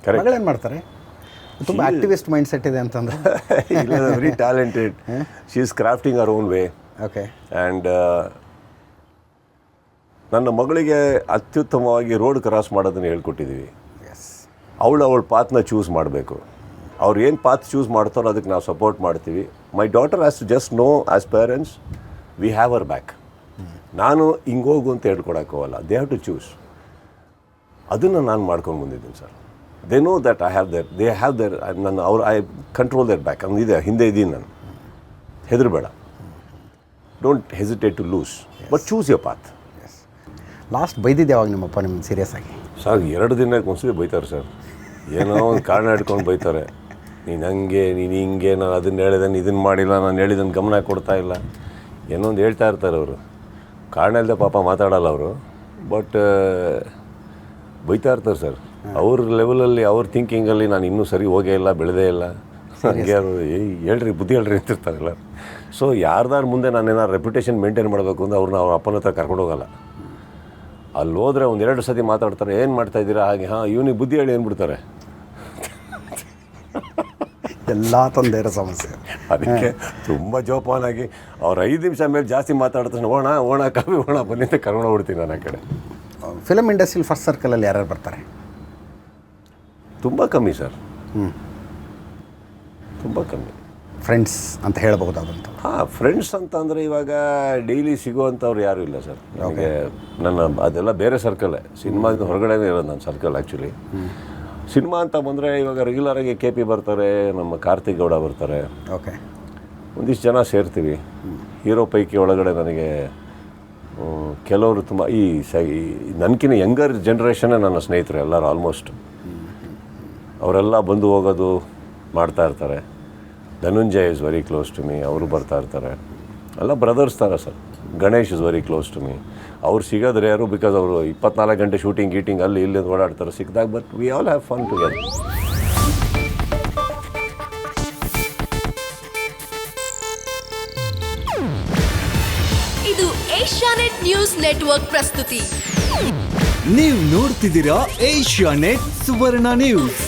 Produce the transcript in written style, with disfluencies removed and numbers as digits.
ಮಗಳೇನು ಮಾಡ್ತಾರೆ? ತುಂಬ activist mind set ಇದೆ ಅಂತಂದ್ರೆ. ಇಲ್ಲ, very talented. She is crafting our own way. Okay. And ನನ್ನ ಮಗಳಿಗೆ ಅತ್ಯುತ್ತಮವಾಗಿ ರೋಡ್ ಕ್ರಾಸ್ ಮಾಡೋದನ್ನು ಹೇಳ್ಕೊಟ್ಟಿದ್ದೀವಿ. ಎಸ್. ಅವಳ ಪಾತ್ನ ಚೂಸ್ ಮಾಡಬೇಕು. ಅವ್ರು ಏನು ಪಾತ್ ಚೂಸ್ ಮಾಡ್ತಾರೋ ಅದಕ್ಕೆ ನಾವು ಸಪೋರ್ಟ್ ಮಾಡ್ತೀವಿ. My daughter has to just know as parents we have our back. ನಾನು ಹಿಂಗೋಗು ಅಂತ ಹೇಳ್ಕೊಡೋಕ್ಕೋಗಲ್ಲ. They have to choose. ಅದನ್ನು ನಾನು ಮಾಡ್ಕೊಂಡು ಬಂದಿದ್ದೀನಿ sir. They know that they have their ನನ್ನ ಐ ಕಂಟ್ರೋಲ್ ದೇರ್ ಬ್ಯಾಕ್. ಇದೆ, ಹಿಂದೆ ಇದ್ದೀನಿ ನಾನು. ಹೆದರಬೇಡ. Don't hesitate to lose, but choose your path. Yes. Last ಬೈದಿದ್ದು ಯಾವಾಗ ನಿಮ್ಮಪ್ಪ ನಿಮ್ಗೆ ಸೀರಿಯಸ್ ಆಗಿ? ಸರ್ 2 ದಿನಕ್ಕೆ ಒಂದ್ಸಲಿ ಬೈತಾರೆ ಸರ್. ಏನೋ ಒಂದು ಕಾರಣ ಇಟ್ಕೊಂಡು ಬೈತಾರೆ. ನೀನು ಹಂಗೆ, ನೀನು ಹಿಂಗೆ, ನಾನು ಅದನ್ನು ಹೇಳಿದನ್ನು ಇದನ್ನು ಮಾಡಿಲ್ಲ, ನಾನು ಹೇಳಿದ್ದನ್ನು ಗಮನ ಕೊಡ್ತಾ ಇಲ್ಲ, ಏನೋ ಒಂದು ಹೇಳ್ತಾ ಇರ್ತಾರೆ ಅವರು. ಕಾರಣ ಇಲ್ಲದೆ ಪಾಪ ಮಾತಾಡಲ್ಲ ಅವರು, ಬಟ್ ಬೈತಾ ಇರ್ತಾರೆ ಸರ್. ಅವ್ರ ಲೆವೆಲಲ್ಲಿ, ಅವ್ರ ಥಿಂಕಿಂಗಲ್ಲಿ ನಾನು ಇನ್ನೂ ಸರಿ ಹೋಗೇ ಇಲ್ಲ, ಬೆಳೆದೇ ಇಲ್ಲ. ನನಗೆ ಅವರು ಹೇಳ್ರಿ, ಬುದ್ಧಿ ಹೇಳ್ರಿ ಅಂತಿರ್ತಾರಲ್ಲ. ಸೊ ಯಾರ್ದಾರು ಮುಂದೆ ನಾನೇನಾರು ರೆಪ್ಯುಟೇಷನ್ ಮೇಂಟೈನ್ ಮಾಡಬೇಕು ಅಂದರೆ ಅವ್ರನ್ನ ಅವ್ರ ಅಪ್ಪನ ಹತ್ರ ಕರ್ಕೊಂಡೋಗಲ್ಲ. ಅಲ್ಲಿ ಹೋದರೆ 1-2 ಸತಿ ಮಾತಾಡ್ತಾರೆ, ಏನು ಮಾಡ್ತಾಯಿದ್ದೀರಾ ಹಾಗೆ, ಹಾಂ ಇವನಿಗೆ ಬುದ್ಧಿ ಹೇಳಿ ಅಂದ್ಬಿಡ್ತಾರೆ. ಎಲ್ಲ ತಂದೆಯರ ಸಮಸ್ಯೆ. ಅದಕ್ಕೆ ತುಂಬ ಜೋಪಾನಾಗಿ ಅವ್ರು 5 ನಿಮಿಷ ಮೇಲೆ ಜಾಸ್ತಿ ಮಾತಾಡ್ತಾರೆ, ಓಣ ಕಾಫಿ ಓಣ ಬನ್ನಿ ಅಂತ ಕರ್ಕೊಂಡೋಗ್ಬಿಡ್ತೀನಿ ನಾನು ಆ ಕಡೆ. ಫಿಲಮ್ ಇಂಡಸ್ಟ್ರಿಲಿ ಫಸ್ಟ್ ಸರ್ಕಲಲ್ಲಿ ಯಾರ್ಯಾರು ಬರ್ತಾರೆ? ತುಂಬ ಕಮ್ಮಿ ಸರ್. ತುಂಬ ಕಮ್ಮಿ. ಫ್ರೆಂಡ್ಸ್ ಅಂತ ಹೇಳ್ಬಹುದಾದಂಥ. ಹಾಂ, ಫ್ರೆಂಡ್ಸ್ ಅಂತ ಅಂದರೆ ಇವಾಗ ಡೈಲಿ ಸಿಗೋವಂಥವ್ರು ಯಾರೂ ಇಲ್ಲ ಸರ್ ನನಗೆ. ನನ್ನ ಅದೆಲ್ಲ ಬೇರೆ ಸರ್ಕಲ್ಲೇ, ಸಿನಿಮಾದ ಹೊರಗಡೆನೇ ಇರೋದು ನನ್ನ ಸರ್ಕಲ್ ಆ್ಯಕ್ಚುಲಿ. ಸಿನಿಮಾ ಅಂತ ಬಂದರೆ ಇವಾಗ ರೆಗ್ಯುಲರಾಗಿ KP ಬರ್ತಾರೆ, ನಮ್ಮ ಕಾರ್ತಿಕ್ ಗೌಡ ಬರ್ತಾರೆ. ಓಕೆ. ಒಂದಿಷ್ಟು ಜನ ಸೇರ್ತೀವಿ. ಹೀರೋ ಪೈಕಿ ಒಳಗಡೆ ನನಗೆ ಕೆಲವರು ತುಂಬ ನನಗಿನ್ನ ಯಂಗರ್ ಜನ್ರೇಷನ್ನೇ ನನ್ನ ಸ್ನೇಹಿತರು ಎಲ್ಲರೂ ಆಲ್ಮೋಸ್ಟ್. ಅವರೆಲ್ಲ ಬಂದು ಹೋಗೋದು ಮಾಡ್ತಾ ಇರ್ತಾರೆ. Dhananjay is very close to me, ಅವರು ಬರ್ತಾ ಇರ್ತಾರೆ. ಎಲ್ಲ ಬ್ರದರ್ಸ್ ಥರ sir. Ganesh is very close to me. ಅವ್ರು ಸಿಗೋದ್ರೆ ಯಾರು, ಬಿಕಾಸ್ ಅವರು 24 ಗಂಟೆ ಶೂಟಿಂಗ್ ಗೀಟಿಂಗ್ ಅಲ್ಲಿ ಇಲ್ಲಿ ಓಡಾಡ್ತಾರೆ ಸಿಕ್ಕಿದಾಗ. But we all have fun together. ಇದು ಏಷ್ಯಾನೆಟ್ ನ್ಯೂಸ್ ನೆಟ್ವರ್ಕ್ ಪ್ರಸ್ತುತಿ. ನೀವು ನೋಡ್ತಿದ್ದೀರಾ ಏಷ್ಯಾನೆಟ್ ಸುವರ್ಣ ನ್ಯೂಸ್.